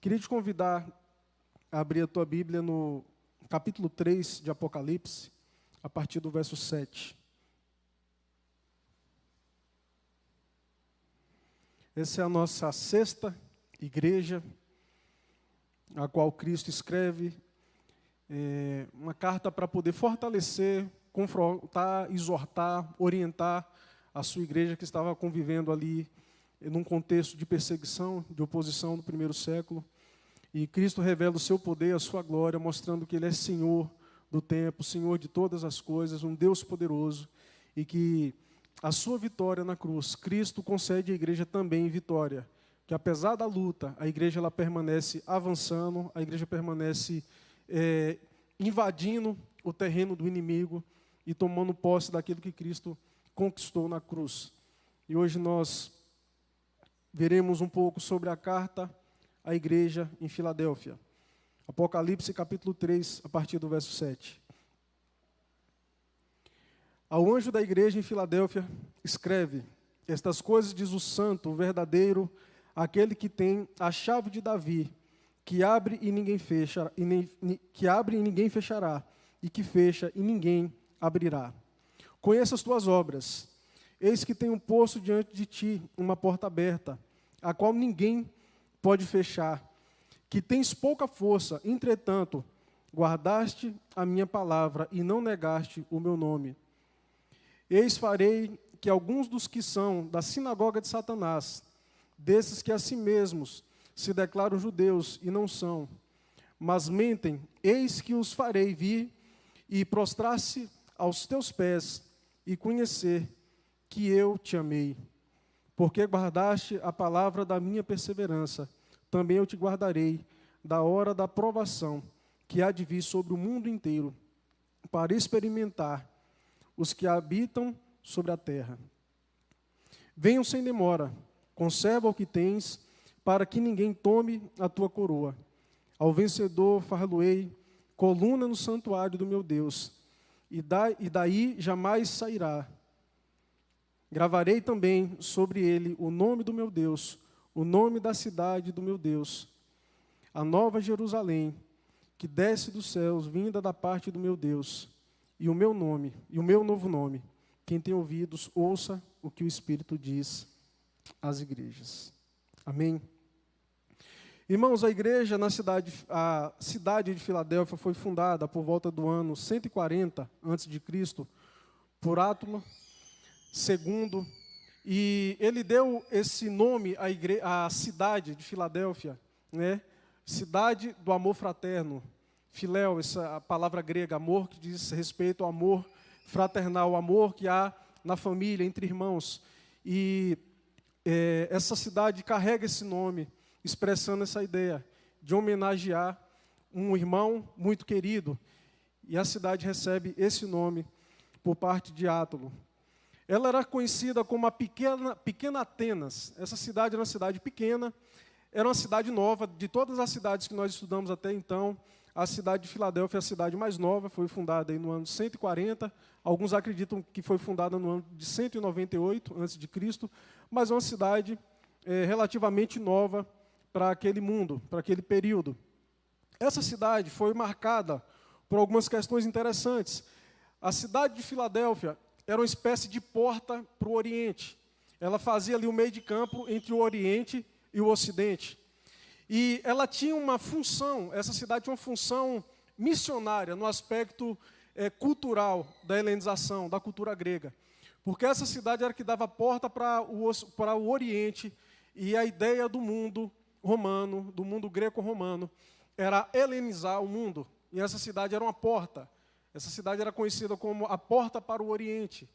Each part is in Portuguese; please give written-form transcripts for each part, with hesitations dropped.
Queria te convidar a abrir a tua Bíblia no capítulo 3 de Apocalipse, a partir do verso 7. Essa é a nossa sexta igreja, a qual Cristo escreve uma carta para poder fortalecer, confrontar, exortar, orientar a sua igreja que estava convivendo ali num contexto de perseguição, de oposição no primeiro século. E Cristo revela o seu poder, a sua glória, mostrando que Ele é Senhor do tempo, Senhor de todas as coisas, um Deus poderoso, e que a sua vitória na cruz, Cristo concede à igreja também vitória, que apesar da luta, a igreja ela permanece avançando, a igreja permanece invadindo o terreno do inimigo e tomando posse daquilo que Cristo conquistou na cruz. E hoje nós veremos um pouco sobre a carta à igreja em Filadélfia. Apocalipse capítulo 3, a partir do verso 7. Ao anjo da igreja em Filadélfia, escreve: estas coisas diz o santo, o verdadeiro, aquele que tem a chave de Davi, que abre e ninguém fecha, que abre e ninguém fechará, e que fecha e ninguém abrirá. Conheça as tuas obras. Eis que tenho posto diante de ti uma porta aberta, a qual ninguém pode fechar, que tens pouca força, entretanto, guardaste a minha palavra e não negaste o meu nome. Eis farei que alguns dos que são da sinagoga de Satanás, desses que a si mesmos se declaram judeus e não são, mas mentem, eis que os farei vir e prostrar-se aos teus pés e conhecer que eu te amei. Porque guardaste a palavra da minha perseverança, também eu te guardarei da hora da provação que há de vir sobre o mundo inteiro, para experimentar os que habitam sobre a terra. Venham sem demora, conserva o que tens, para que ninguém tome a tua coroa. Ao vencedor far-lo-ei coluna no santuário do meu Deus, e daí jamais sairá. Gravarei também sobre ele o nome do meu Deus, o nome da cidade do meu Deus, a nova Jerusalém, que desce dos céus, vinda da parte do meu Deus, e o meu nome, e o meu novo nome. Quem tem ouvidos, ouça o que o Espírito diz às igrejas. Amém? Irmãos, a cidade de Filadélfia foi fundada por volta do ano 140 a.C., por Átulo II, e ele deu esse nome à cidade de Filadélfia, né? Cidade do amor fraterno. Filéu, essa palavra grega, amor, que diz respeito ao amor fraternal, o amor que há na família, entre irmãos. E essa cidade carrega esse nome, expressando essa ideia de homenagear um irmão muito querido. E a cidade recebe esse nome por parte de Átulo. Ela era conhecida como a pequena Atenas. Essa cidade era uma cidade pequena, era uma cidade nova. De todas as cidades que nós estudamos até então, a cidade de Filadélfia é a cidade mais nova, foi fundada aí no ano 140. Alguns acreditam que foi fundada no ano de 198 a.C., mas é uma cidade relativamente nova para aquele mundo, para aquele período. Essa cidade foi marcada por algumas questões interessantes. A cidade de Filadélfia era uma espécie de porta para o Oriente. Ela fazia ali o meio de campo entre o Oriente e o Ocidente. E ela tinha uma função, essa cidade tinha uma função missionária no aspecto cultural da helenização, da cultura grega. Porque essa cidade era que dava porta para o Oriente, e a ideia do mundo romano, do mundo greco-romano, era helenizar o mundo. E essa cidade era uma porta. Essa cidade era conhecida como a porta para o Oriente.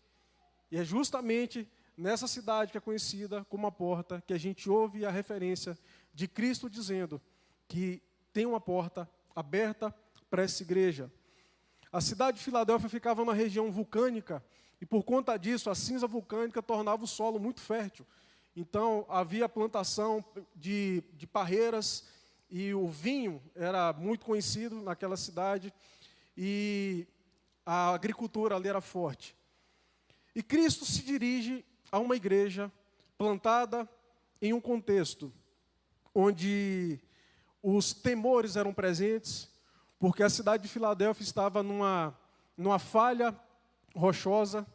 E é justamente nessa cidade que é conhecida como a porta que a gente ouve a referência de Cristo dizendo que tem uma porta aberta para essa igreja. A cidade de Filadélfia ficava numa região vulcânica e, por conta disso, a cinza vulcânica tornava o solo muito fértil. Então, havia plantação de parreiras e o vinho era muito conhecido naquela cidade e a agricultura ali era forte. E Cristo se dirige a uma igreja plantada em um contexto onde os temores eram presentes, porque a cidade de Filadélfia estava numa falha rochosa,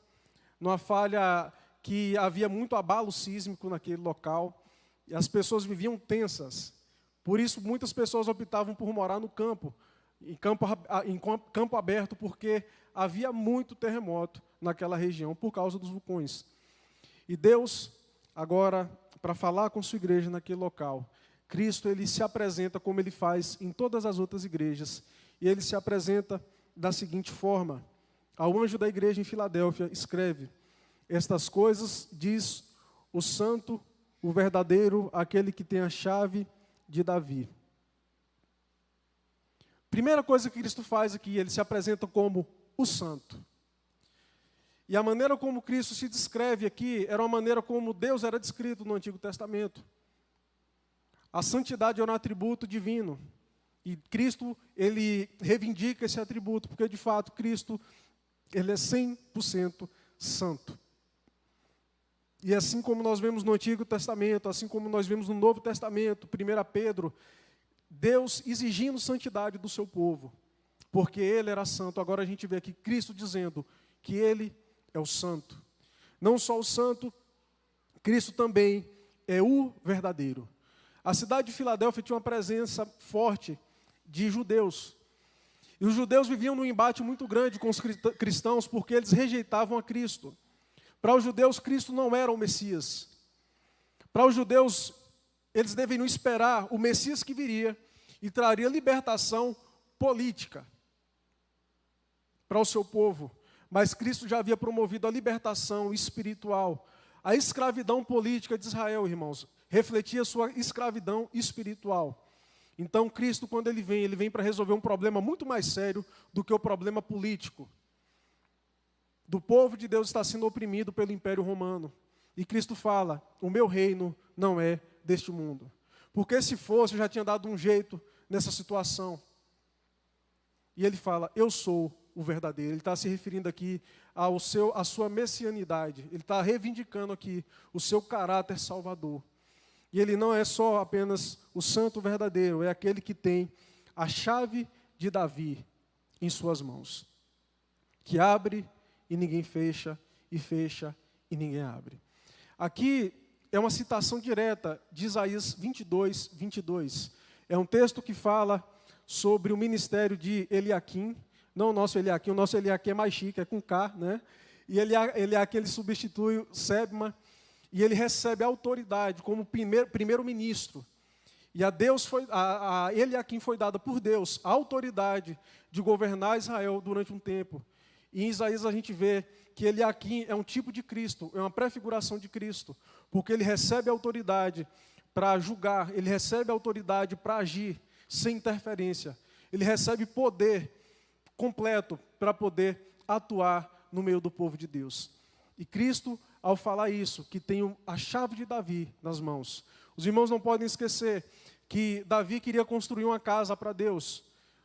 numa falha que havia muito abalo sísmico naquele local, e as pessoas viviam tensas. Por isso, muitas pessoas optavam por morar no campo, em campo aberto, porque havia muito terremoto naquela região, por causa dos vulcões. E Deus, agora, para falar com sua igreja naquele local, Cristo, ele se apresenta como ele faz em todas as outras igrejas, e ele se apresenta da seguinte forma: ao anjo da igreja em Filadélfia, escreve: estas coisas diz o santo, o verdadeiro, aquele que tem a chave de Davi. Primeira coisa que Cristo faz aqui, ele se apresenta como o santo. E a maneira como Cristo se descreve aqui era uma maneira como Deus era descrito no Antigo Testamento. A santidade era um atributo divino. E Cristo, ele reivindica esse atributo, porque de fato Cristo, ele é 100% santo. E assim como nós vemos no Antigo Testamento, assim como nós vemos no Novo Testamento, 1 Pedro, Deus exigindo santidade do seu povo, porque ele era santo. Agora a gente vê aqui Cristo dizendo que ele é o santo. Não só o santo, Cristo também é o verdadeiro. A cidade de Filadélfia tinha uma presença forte de judeus. E os judeus viviam num embate muito grande com os cristãos, porque eles rejeitavam a Cristo. Para os judeus, Cristo não era o Messias. Para os judeus, eles deveriam esperar o Messias que viria e traria libertação política para o seu povo. Mas Cristo já havia promovido a libertação espiritual. A escravidão política de Israel, irmãos, refletia sua escravidão espiritual. Então, Cristo, quando ele vem para resolver um problema muito mais sério do que o problema político. Do povo de Deus está sendo oprimido pelo Império Romano. E Cristo fala: o meu reino não é deste mundo. Porque se fosse, eu já tinha dado um jeito nessa situação. E ele fala: eu sou o verdadeiro. Ele está se referindo aqui à sua messianidade. Ele está reivindicando aqui o seu caráter salvador. E ele não é só apenas o santo verdadeiro, é aquele que tem a chave de Davi em suas mãos. Que abre e ninguém fecha, e fecha e ninguém abre. Aqui é uma citação direta de Isaías 22, 22. É um texto que fala sobre o ministério de Eliaquim. Não o nosso Eliaquim é mais chique, é com K, né? E Eliaquim, ele substitui Sebna, e ele recebe a autoridade como primeiro-ministro. E a Eliaquim foi dada por Deus a autoridade de governar Israel durante um tempo. E em Isaías a gente vê que Eliaquim é um tipo de Cristo, é uma prefiguração de Cristo, porque ele recebe a autoridade para julgar, ele recebe a autoridade para agir sem interferência. Ele recebe poder completo para poder atuar no meio do povo de Deus. E Cristo, ao falar isso, que tem a chave de Davi nas mãos, os irmãos não podem esquecer que Davi queria construir uma casa para Deus.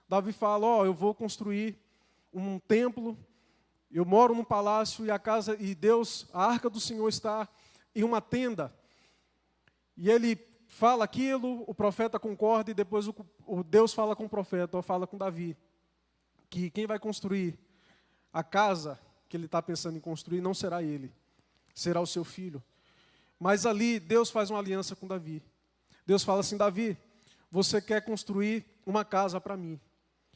Davi fala: eu vou construir um templo, eu moro num palácio e Deus, a arca do Senhor está em uma tenda. E ele fala aquilo, o profeta concorda, e depois o Deus fala com o profeta, fala com Davi, que quem vai construir a casa que ele está pensando em construir não será ele, será o seu filho. Mas ali Deus faz uma aliança com Davi. Deus fala assim: Davi, você quer construir uma casa para mim,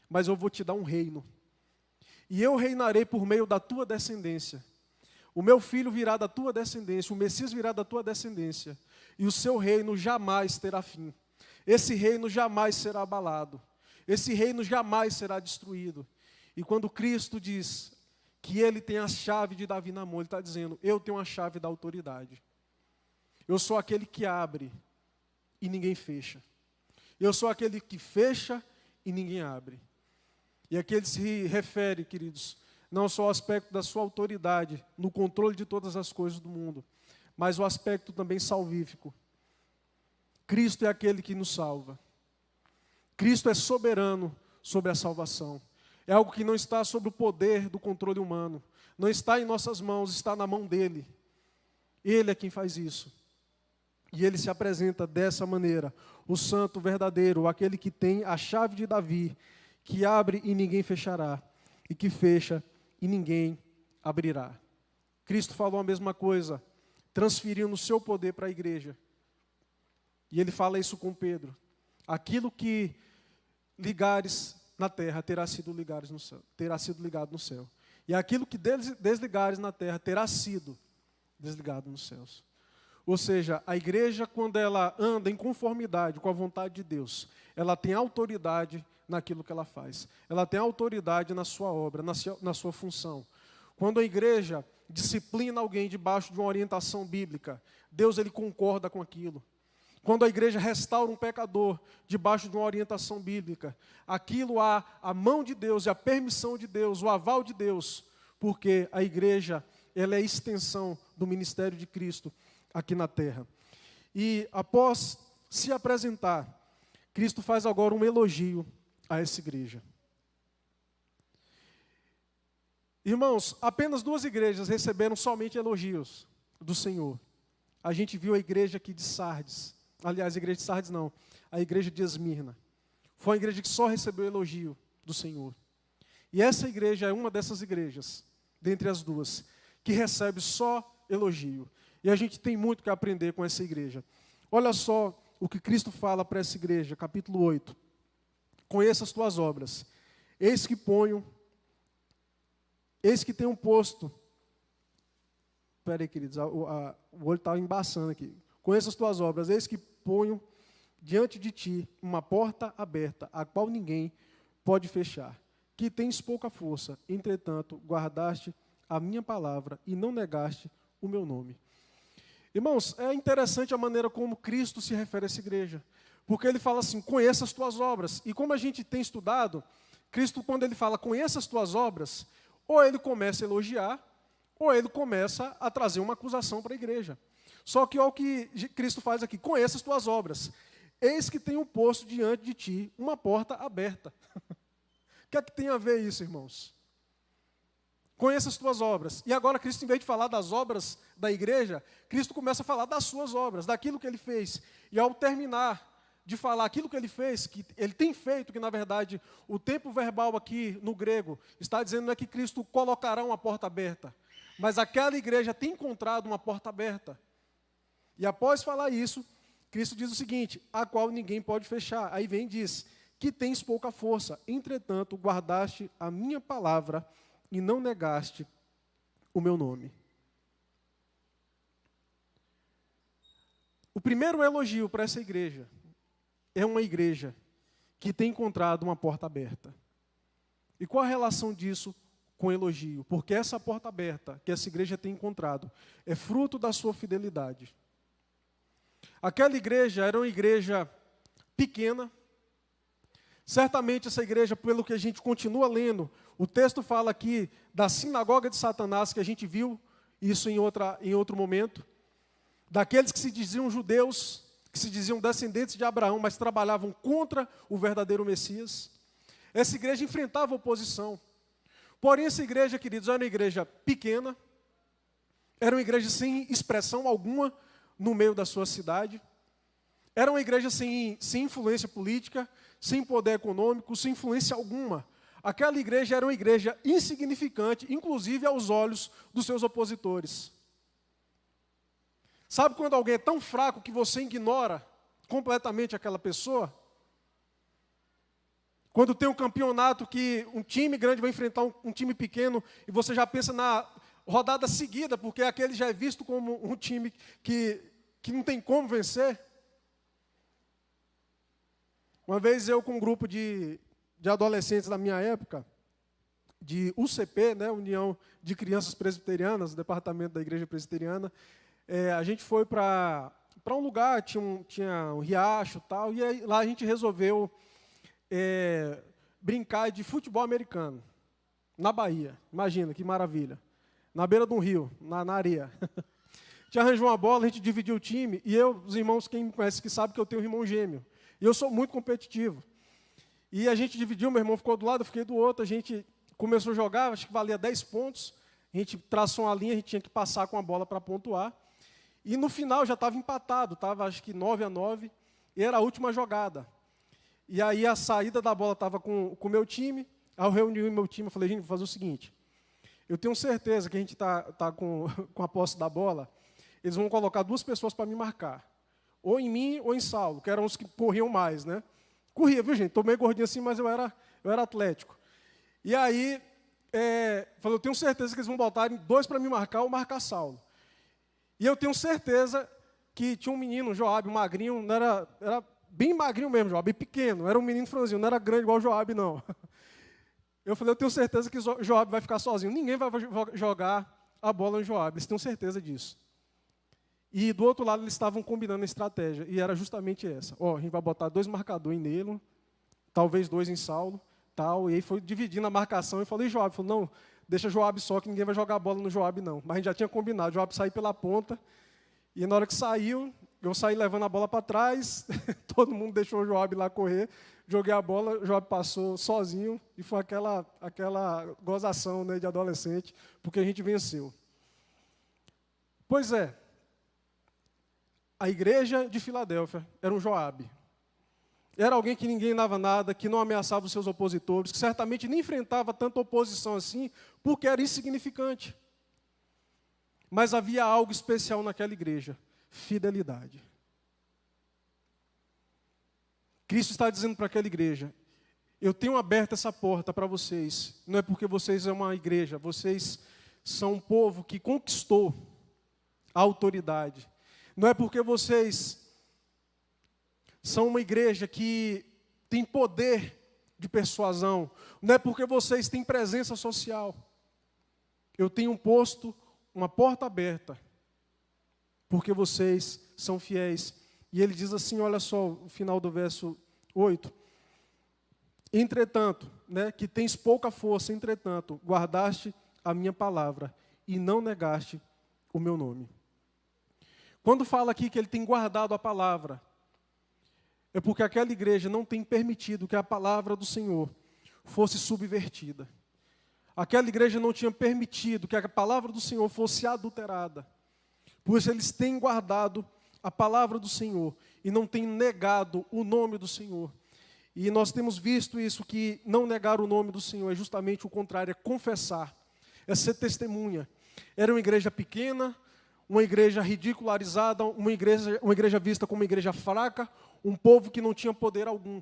mas eu vou te dar um reino. E eu reinarei por meio da tua descendência. O meu filho virá da tua descendência, o Messias virá da tua descendência. E o seu reino jamais terá fim. Esse reino jamais será abalado. Esse reino jamais será destruído. E quando Cristo diz que ele tem a chave de Davi na mão, ele está dizendo: eu tenho a chave da autoridade. Eu sou aquele que abre e ninguém fecha. Eu sou aquele que fecha e ninguém abre. E aqui ele se refere, queridos, não só ao aspecto da sua autoridade no controle de todas as coisas do mundo, mas o aspecto também salvífico. Cristo é aquele que nos salva. Cristo é soberano sobre a salvação. É algo que não está sob o poder do controle humano. Não está em nossas mãos, está na mão dele. Ele é quem faz isso. E ele se apresenta dessa maneira: o santo verdadeiro, aquele que tem a chave de Davi, que abre e ninguém fechará, e que fecha e ninguém abrirá. Cristo falou a mesma coisa, transferindo o seu poder para a igreja. E ele fala isso com Pedro: aquilo que ligares na terra terá sido ligado no céu, e aquilo que desligares na terra terá sido desligado nos céus. Ou seja, a igreja, quando ela anda em conformidade com a vontade de Deus, ela tem autoridade naquilo que ela faz. Ela tem autoridade na sua obra, na sua função. Quando a igreja disciplina alguém debaixo de uma orientação bíblica, Deus ele concorda com aquilo. Quando a igreja restaura um pecador debaixo de uma orientação bíblica, aquilo há a mão de Deus e a permissão de Deus, o aval de Deus, porque a igreja ela é a extensão do ministério de Cristo aqui na terra. E após se apresentar, Cristo faz agora um elogio a essa igreja. Irmãos, apenas 2 igrejas receberam somente elogios do Senhor. A gente viu a igreja aqui de Sardes. Aliás, a igreja de Sardes não, a igreja de Esmirna. Foi uma igreja que só recebeu elogio do Senhor. E essa igreja é uma dessas igrejas, dentre as 2, que recebe só elogio. E a gente tem muito que aprender com essa igreja. Olha só o que Cristo fala para essa igreja, capítulo 8. Conheça as tuas obras. Eis que tenho posto. Espera aí, queridos, o olho está embaçando aqui. Conheça as tuas obras. Eis que ponho diante de ti uma porta aberta, a qual ninguém pode fechar. Que tens pouca força, entretanto, guardaste a minha palavra e não negaste o meu nome. Irmãos, é interessante a maneira como Cristo se refere a essa igreja. Porque ele fala assim: conheça as tuas obras. E como a gente tem estudado, Cristo, quando ele fala conheça as tuas obras, ou ele começa a elogiar, ou ele começa a trazer uma acusação para a igreja. Só que olha o que Cristo faz aqui: conheça as tuas obras. Eis que tenho posto diante de ti uma porta aberta. O que é que tem a ver isso, irmãos? Conheça as tuas obras. E agora Cristo, em vez de falar das obras da igreja, Cristo começa a falar das suas obras, daquilo que ele fez. E ao terminar de falar aquilo que ele fez, que ele tem feito, que na verdade o tempo verbal aqui no grego está dizendo não é que Cristo colocará uma porta aberta, mas aquela igreja tem encontrado uma porta aberta. E após falar isso, Cristo diz o seguinte: a qual ninguém pode fechar. Aí vem e diz: que tens pouca força, entretanto guardaste a minha palavra e não negaste o meu nome. O primeiro elogio para essa igreja é uma igreja que tem encontrado uma porta aberta. E qual a relação disso com elogio? Porque essa porta aberta que essa igreja tem encontrado é fruto da sua fidelidade. Aquela igreja era uma igreja pequena. Certamente essa igreja, pelo que a gente continua lendo, o texto fala aqui da sinagoga de Satanás, que a gente viu isso em outro momento, daqueles que se diziam judeus, que se diziam descendentes de Abraão, mas trabalhavam contra o verdadeiro Messias. Essa igreja enfrentava oposição. Porém, essa igreja, queridos, era uma igreja pequena, era uma igreja sem expressão alguma no meio da sua cidade, era uma igreja sem influência política, sem poder econômico, sem influência alguma. Aquela igreja era uma igreja insignificante, inclusive aos olhos dos seus opositores. Sabe quando alguém é tão fraco que você ignora completamente aquela pessoa? Quando tem um campeonato que um time grande vai enfrentar um time pequeno e você já pensa na rodada seguida, porque aquele já é visto como um time que não tem como vencer. Uma vez eu com um grupo de adolescentes da minha época, de UCP, né, União de Crianças Presbiterianas, departamento da Igreja Presbiteriana, a gente foi para um lugar, tinha um riacho e tal, e aí, lá a gente resolveu brincar de futebol americano, na Bahia. Imagina, que maravilha. Na beira de um rio, na areia. A gente arranjou uma bola, a gente dividiu o time, e os irmãos, quem me conhece, que sabe que eu tenho um irmão gêmeo. E eu sou muito competitivo. E a gente dividiu, meu irmão ficou do lado, eu fiquei do outro, a gente começou a jogar, acho que valia 10 pontos, a gente traçou uma linha, a gente tinha que passar com a bola para pontuar. E no final já estava empatado, estava acho que 9-9, e era a última jogada. E aí a saída da bola estava com o meu time, aí eu reuni o meu time e falei, gente, vou fazer o seguinte, eu tenho certeza que a gente tá com a posse da bola, eles vão colocar 2 pessoas para me marcar, ou em mim ou em Saulo, que eram os que corriam mais, né? Corria, viu, gente? Estou meio gordinho assim, mas eu era atlético. E aí, falei, eu tenho certeza que eles vão botar 2 para me marcar ou marcar Saulo. E eu tenho certeza que tinha um menino, Joabe, magrinho, não era bem magrinho mesmo, Joabe, pequeno, era um menino franzino, não era grande igual o Joabe, não. Eu falei, eu tenho certeza que o Joabe vai ficar sozinho, ninguém vai jogar a bola em Joabe, eles têm certeza disso. E do outro lado eles estavam combinando a estratégia, e era justamente essa. A gente vai botar 2 marcadores nele, talvez 2 em Saulo, tal, e aí foi dividindo a marcação, e falei, Joabe, falou, não, deixa Joabe só, que ninguém vai jogar a bola no Joabe, não. Mas a gente já tinha combinado, Joabe sair pela ponta, e na hora que saiu, eu saí levando a bola para trás, todo mundo deixou o Joabe lá correr, joguei a bola, o Joabe passou sozinho, e foi aquela gozação, né, de adolescente, porque a gente venceu. Pois é, a igreja de Filadélfia era um Joabe. Era alguém que ninguém dava nada, que não ameaçava os seus opositores, que certamente nem enfrentava tanta oposição assim, porque era insignificante. Mas havia algo especial naquela igreja: fidelidade. Cristo está dizendo para aquela igreja, eu tenho aberto essa porta para vocês, não é porque vocês são uma igreja, vocês são um povo que conquistou a autoridade, não é porque vocês são uma igreja que tem poder de persuasão, não é porque vocês têm presença social, eu tenho posto uma porta aberta, porque vocês são fiéis. E ele diz assim, olha só, o final do verso 8. Entretanto, né, que tens pouca força, entretanto, guardaste a minha palavra e não negaste o meu nome. Quando fala aqui que ele tem guardado a palavra, é porque aquela igreja não tem permitido que a palavra do Senhor fosse subvertida. Aquela igreja não tinha permitido que a palavra do Senhor fosse adulterada. Por isso eles têm guardado a palavra do Senhor e não têm negado o nome do Senhor. E nós temos visto isso, que não negar o nome do Senhor é justamente o contrário, é confessar, é ser testemunha. Era uma igreja pequena, uma igreja ridicularizada, uma igreja vista como uma igreja fraca, um povo que não tinha poder algum.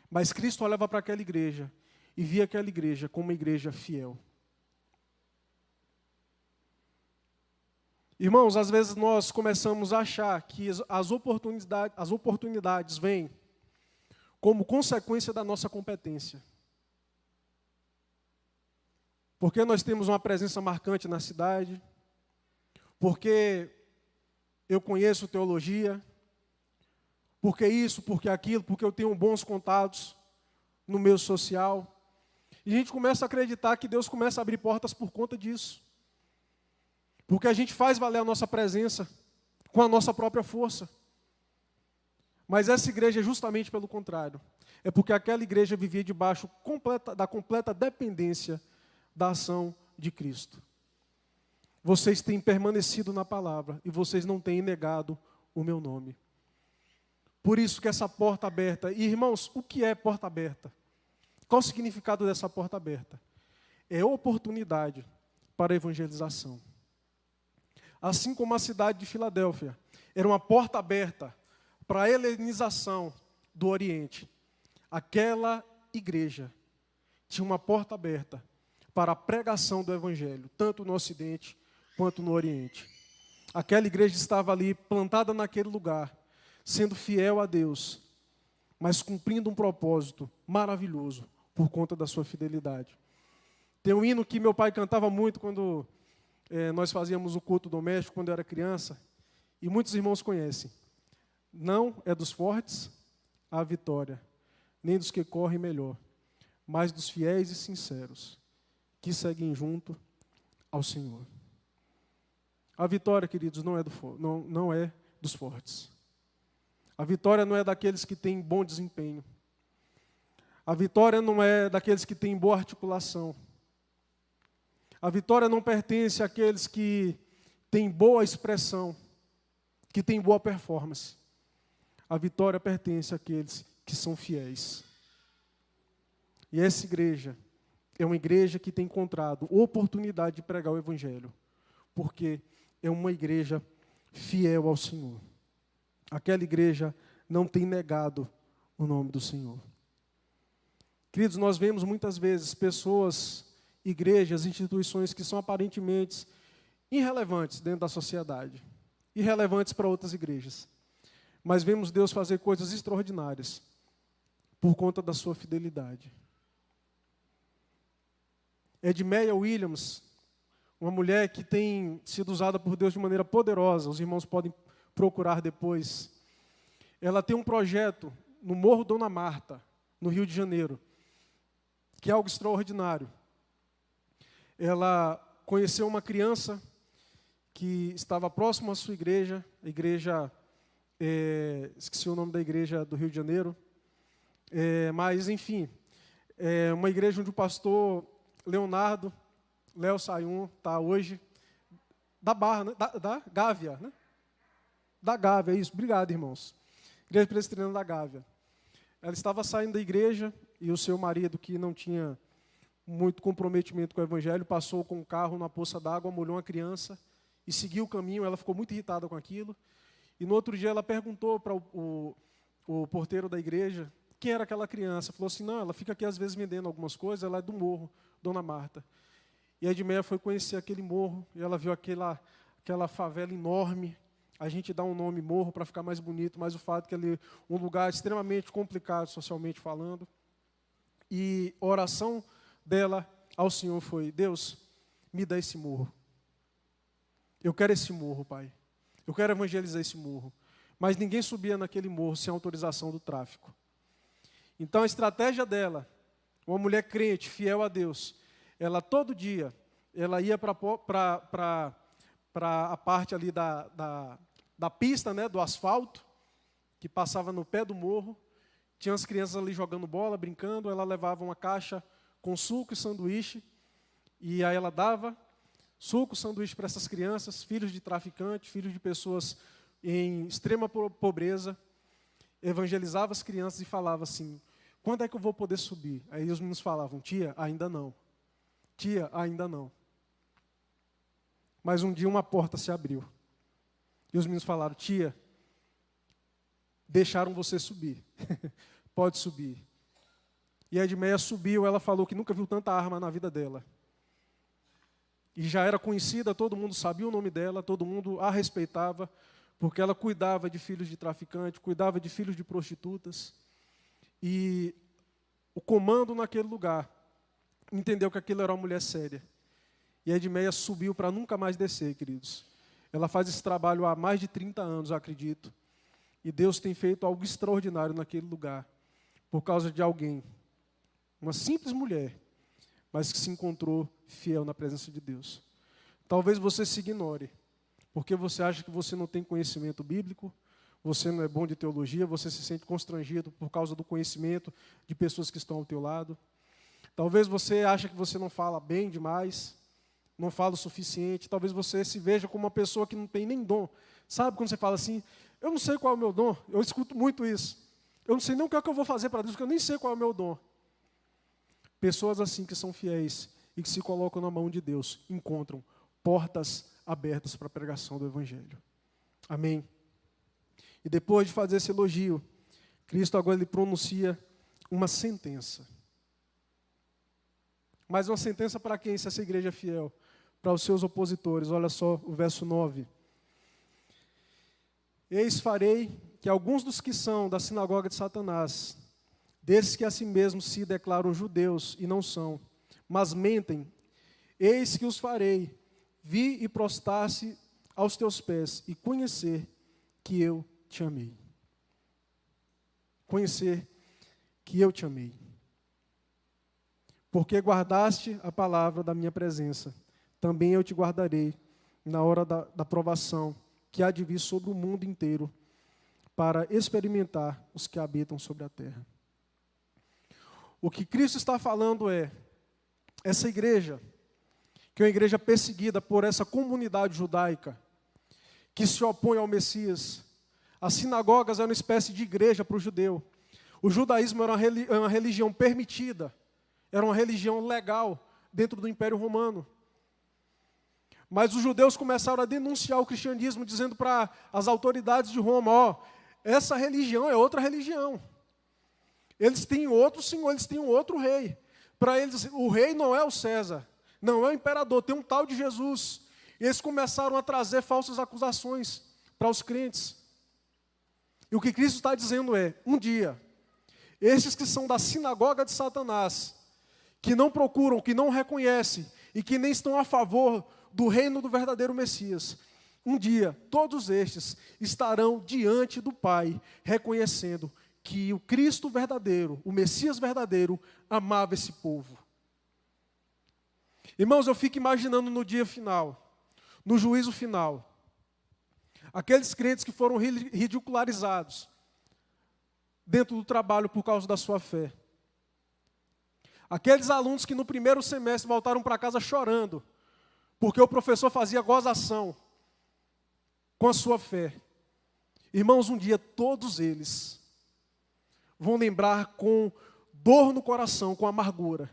Mas Cristo olhava para aquela igreja e via aquela igreja como uma igreja fiel. Irmãos, às vezes nós começamos a achar que as oportunidades vêm como consequência da nossa competência. Porque nós temos uma presença marcante na cidade, porque eu conheço teologia, porque isso, porque aquilo, porque eu tenho bons contatos no meio social. E a gente começa a acreditar que Deus começa a abrir portas por conta disso. Porque a gente faz valer a nossa presença com a nossa própria força. Mas essa igreja é justamente pelo contrário. É porque aquela igreja vivia debaixo da completa dependência da ação de Cristo. Vocês têm permanecido na palavra e vocês não têm negado o meu nome. Por isso que essa porta aberta... E, irmãos, o que é porta aberta? Qual o significado dessa porta aberta? É oportunidade para a evangelização. Assim como a cidade de Filadélfia era uma porta aberta para a helenização do Oriente, aquela igreja tinha uma porta aberta para a pregação do Evangelho, tanto no Ocidente quanto no Oriente. Aquela igreja estava ali, plantada naquele lugar, sendo fiel a Deus, mas cumprindo um propósito maravilhoso por conta da sua fidelidade. Tem um hino que meu pai cantava muito quando nós fazíamos o culto doméstico, quando eu era criança, e muitos irmãos conhecem. Não é dos fortes a vitória, nem dos que correm melhor, mas dos fiéis e sinceros, que seguem junto ao Senhor. A vitória, queridos, não é dos fortes. A vitória não é daqueles que têm bom desempenho. A vitória não é daqueles que têm boa articulação. A vitória não pertence àqueles que têm boa expressão. que tem boa performance. A vitória pertence àqueles que são fiéis. E essa igreja é uma igreja que tem encontrado oportunidade de pregar o Evangelho, porque é uma igreja fiel ao Senhor. Aquela igreja não tem negado o nome do Senhor. Queridos, nós vemos muitas vezes pessoas, igrejas, instituições que são aparentemente irrelevantes dentro da sociedade, irrelevantes para outras igrejas. Mas vemos Deus fazer coisas extraordinárias por conta da sua fidelidade. Edmeia Williams, uma mulher que tem sido usada por Deus de maneira poderosa, os irmãos podem procurar depois. Ela tem um projeto no Morro Dona Marta, no Rio de Janeiro, que é algo extraordinário. Ela conheceu uma criança que estava próximo à sua igreja, a igreja, esqueci o nome da igreja do Rio de Janeiro, mas, enfim, uma igreja onde o pastor Leonardo, Léo Sayun, está hoje, da Barra, né? da Gávea, né? Da Gávea, isso, obrigado, irmãos. Igreja Presbiteriana da Gávea. Ela estava saindo da igreja e o seu marido, que não tinha muito comprometimento com o Evangelho, passou com o carro na poça d'água, molhou uma criança e seguiu o caminho. Ela ficou muito irritada com aquilo. E no outro dia ela perguntou para o porteiro da igreja quem era aquela criança. Falou assim, não, ela fica aqui às vezes vendendo algumas coisas, ela é do morro, Dona Marta. E a Edmeia foi conhecer aquele morro e ela viu aquela favela enorme. A gente dá um nome morro para ficar mais bonito, mas o fato é que ali é um lugar extremamente complicado socialmente falando. E a oração dela ao Senhor foi, Deus, me dá esse morro. Eu quero esse morro, Pai. Eu quero evangelizar esse morro. Mas ninguém subia naquele morro sem autorização do tráfico. Então a estratégia dela, uma mulher crente, fiel a Deus, ela todo dia, ela ia para a parte ali da pista, né, do asfalto, que passava no pé do morro. Tinha as crianças ali jogando bola, brincando. Ela levava uma caixa com suco e sanduíche. E aí ela dava suco e sanduíche para essas crianças, filhos de traficantes, filhos de pessoas em extrema pobreza. Evangelizava as crianças e falava assim, quando é que eu vou poder subir? Aí os meninos falavam, tia, ainda não. Tia, ainda não. Mas um dia uma porta se abriu. E os meninos falaram, tia, deixaram você subir. Pode subir. E a Edmeia subiu, ela falou que nunca viu tanta arma na vida dela. E já era conhecida, todo mundo sabia o nome dela, todo mundo a respeitava, porque ela cuidava de filhos de traficantes, cuidava de filhos de prostitutas. E o comando naquele lugar entendeu que aquilo era uma mulher séria. E a Edmeia subiu para nunca mais descer, queridos. Ela faz esse trabalho há mais de 30 anos, eu acredito. E Deus tem feito algo extraordinário naquele lugar, por causa de alguém, uma simples mulher, mas que se encontrou fiel na presença de Deus. Talvez você se ignore, porque você acha que você não tem conhecimento bíblico, você não é bom de teologia, você se sente constrangido por causa do conhecimento de pessoas que estão ao teu lado. Talvez você ache que você não fala bem demais, não fala o suficiente. Talvez você se veja como uma pessoa que não tem nem dom. Sabe quando você fala assim, eu não sei qual é o meu dom? Eu escuto muito isso. Eu não sei nem o que é que eu vou fazer para Deus, porque eu nem sei qual é o meu dom. Pessoas assim que são fiéis e que se colocam na mão de Deus, encontram portas abertas para a pregação do Evangelho. Amém? E depois de fazer esse elogio, Cristo agora ele pronuncia uma sentença. Mas uma sentença para quem, se essa igreja é fiel? Para os seus opositores. Olha só o verso 9. Eis farei que alguns dos que são da sinagoga de Satanás, desses que a si mesmos se declaram judeus e não são, mas mentem, eis que os farei vir e prostrar-se aos teus pés e conhecer que eu te amei. Conhecer que eu te amei. Porque guardaste a palavra da minha presença, também eu te guardarei na hora da provação que há de vir sobre o mundo inteiro, para experimentar os que habitam sobre a terra. O que Cristo está falando é, essa igreja, que é uma igreja perseguida por essa comunidade judaica, que se opõe ao Messias. As sinagogas eram uma espécie de igreja para o judeu. O judaísmo era uma religião permitida, era uma religião legal dentro do Império Romano. Mas os judeus começaram a denunciar o cristianismo, dizendo para as autoridades de Roma, essa religião é outra religião. Eles têm outro senhor, eles têm um outro rei. Para eles, o rei não é o César, não é o imperador, tem um tal de Jesus. E eles começaram a trazer falsas acusações para os crentes. E o que Cristo está dizendo é, um dia, esses que são da sinagoga de Satanás, que não procuram, que não reconhecem e que nem estão a favor do reino do verdadeiro Messias, um dia, todos estes estarão diante do Pai, reconhecendo que o Cristo verdadeiro, o Messias verdadeiro, amava esse povo. Irmãos, eu fico imaginando no dia final, no juízo final, aqueles crentes que foram ridicularizados dentro do trabalho por causa da sua fé. Aqueles alunos que no primeiro semestre voltaram para casa chorando, porque o professor fazia gozação com a sua fé. Irmãos, um dia todos eles vão lembrar com dor no coração, com amargura,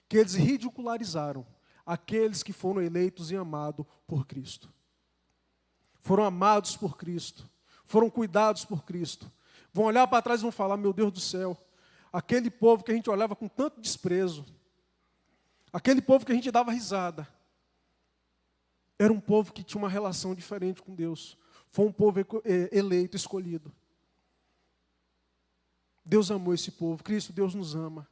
que eles ridicularizaram aqueles que foram eleitos e amados por Cristo. Foram amados por Cristo, foram cuidados por Cristo. Vão olhar para trás e vão falar, meu Deus do céu, aquele povo que a gente olhava com tanto desprezo, aquele povo que a gente dava risada, era um povo que tinha uma relação diferente com Deus. Foi um povo eleito, escolhido. Deus amou esse povo. Cristo, Deus nos ama.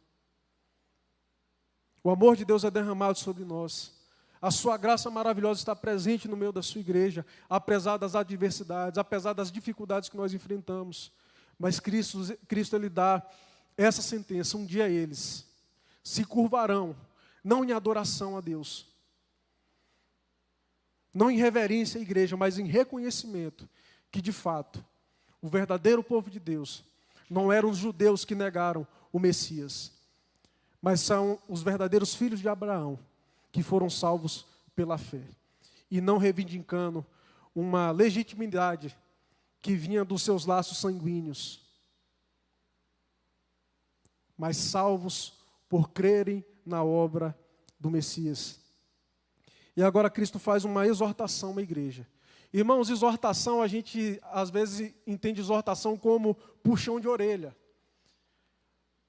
O amor de Deus é derramado sobre nós. A sua graça maravilhosa está presente no meio da sua igreja, apesar das adversidades, apesar das dificuldades que nós enfrentamos. Mas Cristo ele dá essa sentença. Um dia eles se curvarão, não em adoração a Deus, não em reverência à igreja, mas em reconhecimento que, de fato, o verdadeiro povo de Deus não eram os judeus que negaram o Messias, mas são os verdadeiros filhos de Abraão, que foram salvos pela fé, e não reivindicando uma legitimidade que vinha dos seus laços sanguíneos, mas salvos por crerem na obra do Messias. E agora Cristo faz uma exortação à igreja. Irmãos, exortação, a gente às vezes entende exortação como puxão de orelha.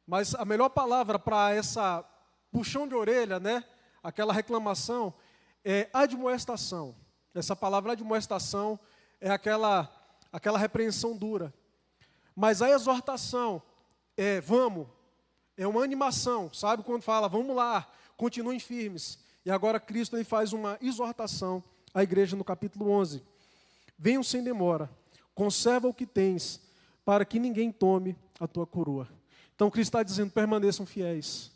Mas a melhor palavra para essa puxão de orelha, né, aquela reclamação, é admoestação. Essa palavra admoestação é aquela repreensão dura. Mas a exortação é vamos, é uma animação, sabe quando fala, vamos lá, continuem firmes. E agora Cristo ele faz uma exortação à igreja no capítulo 11. Venham sem demora, conserva o que tens, para que ninguém tome a tua coroa. Então Cristo está dizendo, permaneçam fiéis,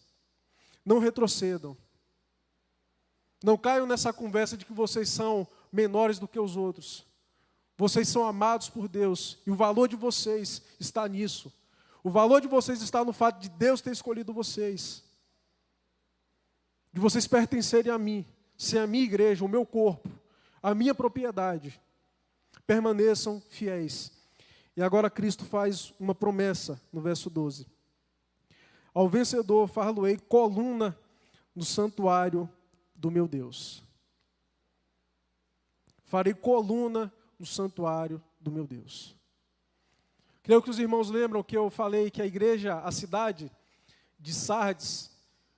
não retrocedam, não caiam nessa conversa de que vocês são menores do que os outros. Vocês são amados por Deus, e o valor de vocês está nisso. O valor de vocês está no fato de Deus ter escolhido vocês, de vocês pertencerem a mim, ser a minha igreja, o meu corpo, a minha propriedade. Permaneçam fiéis. E agora Cristo faz uma promessa no verso 12. Ao vencedor far-lo-ei coluna no santuário do meu Deus. Farei coluna no santuário do meu Deus. Creio que os irmãos lembram que eu falei que a igreja, a cidade de Sardes,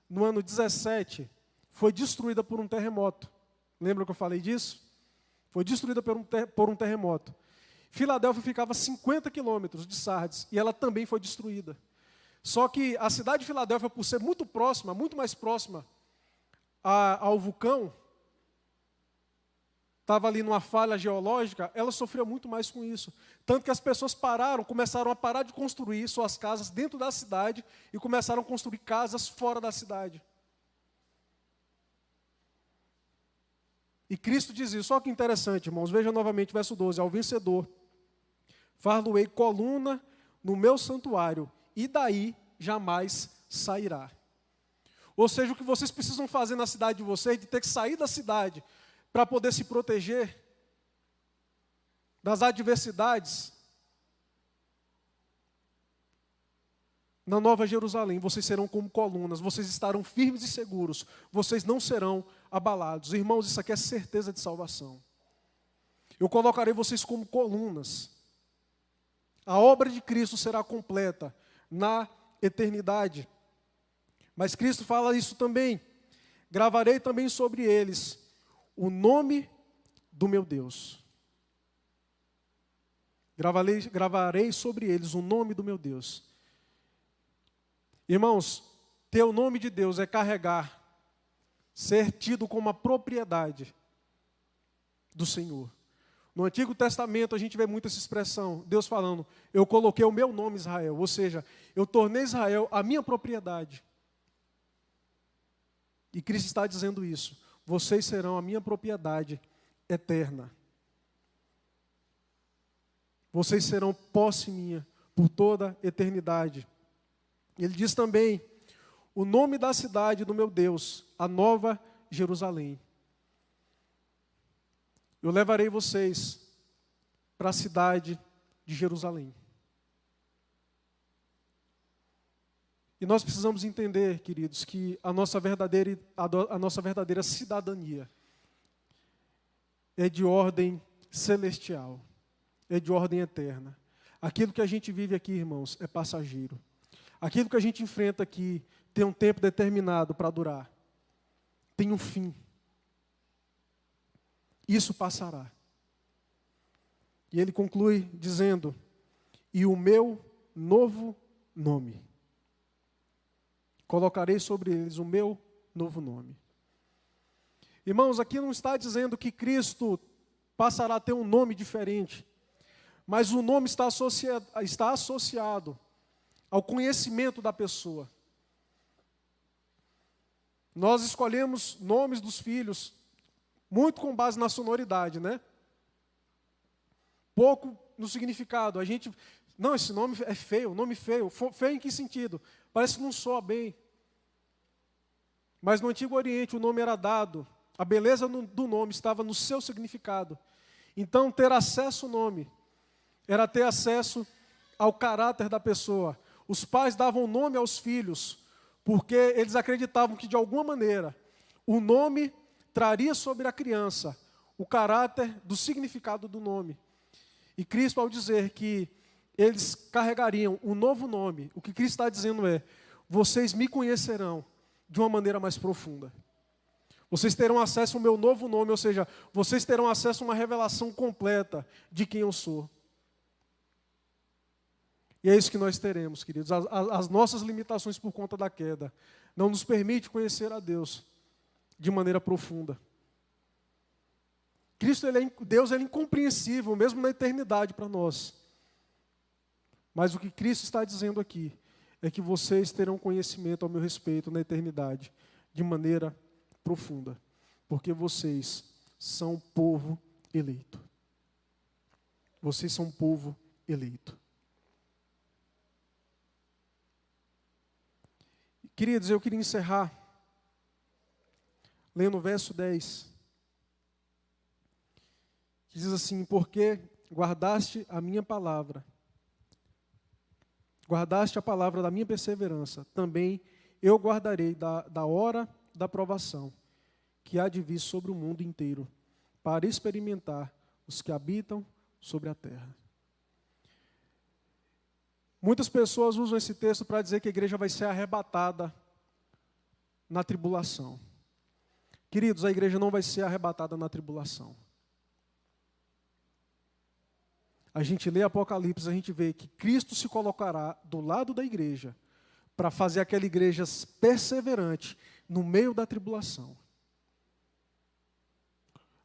no ano 17, foi destruída por um terremoto. Lembram que eu falei disso? Foi destruída por um terremoto. Filadélfia ficava a 50 quilômetros de Sardes, e ela também foi destruída. Só que a cidade de Filadélfia, por ser muito próxima, muito mais próxima ao vulcão, estava ali numa falha geológica, ela sofreu muito mais com isso. Tanto que as pessoas começaram a parar de construir suas casas dentro da cidade e começaram a construir casas fora da cidade. E Cristo diz isso. Olha que interessante, irmãos. Veja novamente o verso 12. Ao vencedor, far-lo-ei coluna no meu santuário, e daí jamais sairá. Ou seja, o que vocês precisam fazer na cidade de vocês, de ter que sair da cidade para poder se proteger, das adversidades, na Nova Jerusalém, vocês serão como colunas, vocês estarão firmes e seguros, vocês não serão abalados. Irmãos, isso aqui é certeza de salvação. Eu colocarei vocês como colunas. A obra de Cristo será completa na eternidade. Mas Cristo fala isso também. Gravarei também sobre eles o nome do meu Deus. Gravarei sobre eles o nome do meu Deus. Irmãos, ter o nome de Deus é carregar, ser tido como a propriedade do Senhor. No Antigo Testamento a gente vê muito essa expressão, Deus falando, eu coloquei o meu nome Israel, ou seja, eu tornei Israel a minha propriedade. E Cristo está dizendo isso, vocês serão a minha propriedade eterna. Vocês serão posse minha por toda a eternidade. Ele diz também, o nome da cidade do meu Deus, a Nova Jerusalém. Eu levarei vocês para a cidade de Jerusalém. E nós precisamos entender, queridos, que a nossa verdadeira cidadania é de ordem celestial, é de ordem eterna. Aquilo que a gente vive aqui, irmãos, é passageiro. Aquilo que a gente enfrenta aqui tem um tempo determinado para durar. Tem um fim. Isso passará. E ele conclui dizendo, e o meu novo nome. Colocarei sobre eles o meu novo nome. Irmãos, aqui não está dizendo que Cristo passará a ter um nome diferente, mas o nome está associado ao conhecimento da pessoa. Nós escolhemos nomes dos filhos muito com base na sonoridade, né? Pouco no significado. A gente, não, esse nome é feio, nome feio. Feio em que sentido? Parece que não soa bem. Mas no Antigo Oriente o nome era dado, a beleza do nome estava no seu significado. Então ter acesso ao nome era ter acesso ao caráter da pessoa. Os pais davam nome aos filhos, porque eles acreditavam que de alguma maneira o nome traria sobre a criança o caráter do significado do nome. E Cristo, ao dizer que eles carregariam um novo nome, o que Cristo está dizendo é, vocês me conhecerão de uma maneira mais profunda. Vocês terão acesso ao meu novo nome, ou seja, vocês terão acesso a uma revelação completa de quem eu sou. E é isso que nós teremos, queridos. As nossas limitações por conta da queda não nos permite conhecer a Deus de maneira profunda. Deus é incompreensível, mesmo na eternidade para nós. Mas o que Cristo está dizendo aqui é que vocês terão conhecimento ao meu respeito na eternidade, de maneira profunda. Porque vocês são povo eleito. Vocês são povo eleito. Queridos, eu queria encerrar lendo o verso 10. Que diz assim, porque guardaste a minha palavra, guardaste a palavra da minha perseverança, também eu guardarei da hora da provação, que há de vir sobre o mundo inteiro, para experimentar os que habitam sobre a terra. Muitas pessoas usam esse texto para dizer que a igreja vai ser arrebatada na tribulação. Queridos, a igreja não vai ser arrebatada na tribulação. A gente lê Apocalipse, a gente vê que Cristo se colocará do lado da igreja para fazer aquela igreja perseverante no meio da tribulação.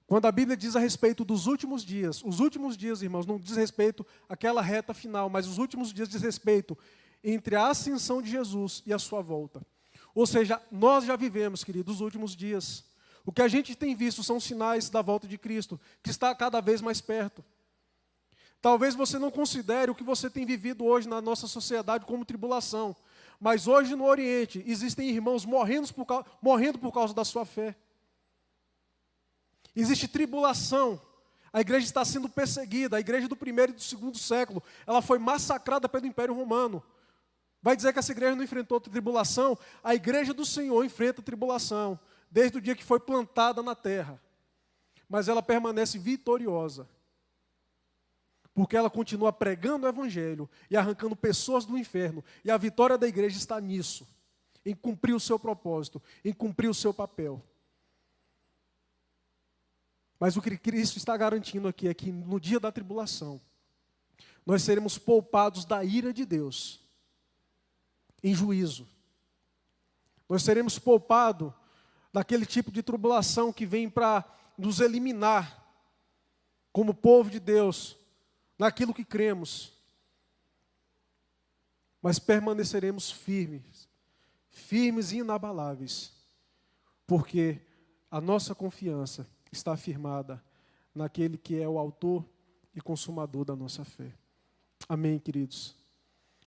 Quando a Bíblia diz a respeito dos últimos dias, irmãos, não diz respeito àquela reta final, mas os últimos dias diz respeito entre a ascensão de Jesus e a sua volta. Ou seja, nós já vivemos, queridos, os últimos dias. O que a gente tem visto são sinais da volta de Cristo, que está cada vez mais perto. Talvez você não considere o que você tem vivido hoje na nossa sociedade como tribulação, mas hoje no Oriente existem irmãos morrendo por causa da sua fé. Existe tribulação A igreja está sendo perseguida, a igreja do primeiro e do segundo século, ela foi massacrada pelo Império Romano. Vai dizer que essa igreja não enfrentou tribulação? A igreja do Senhor enfrenta tribulação, desde o dia que foi plantada na terra. Mas ela permanece vitoriosa, porque ela continua pregando o Evangelho e arrancando pessoas do inferno. E a vitória da igreja está nisso, em cumprir o seu propósito, em cumprir o seu papel. Mas o que Cristo está garantindo aqui é que no dia da tribulação, nós seremos poupados da ira de Deus, em juízo. Nós seremos poupados daquele tipo de tribulação que vem para nos eliminar, como povo de Deus, naquilo que cremos. Mas permaneceremos firmes, firmes e inabaláveis, porque a nossa confiança está firmada naquele que é o autor e consumador da nossa fé. Amém, queridos?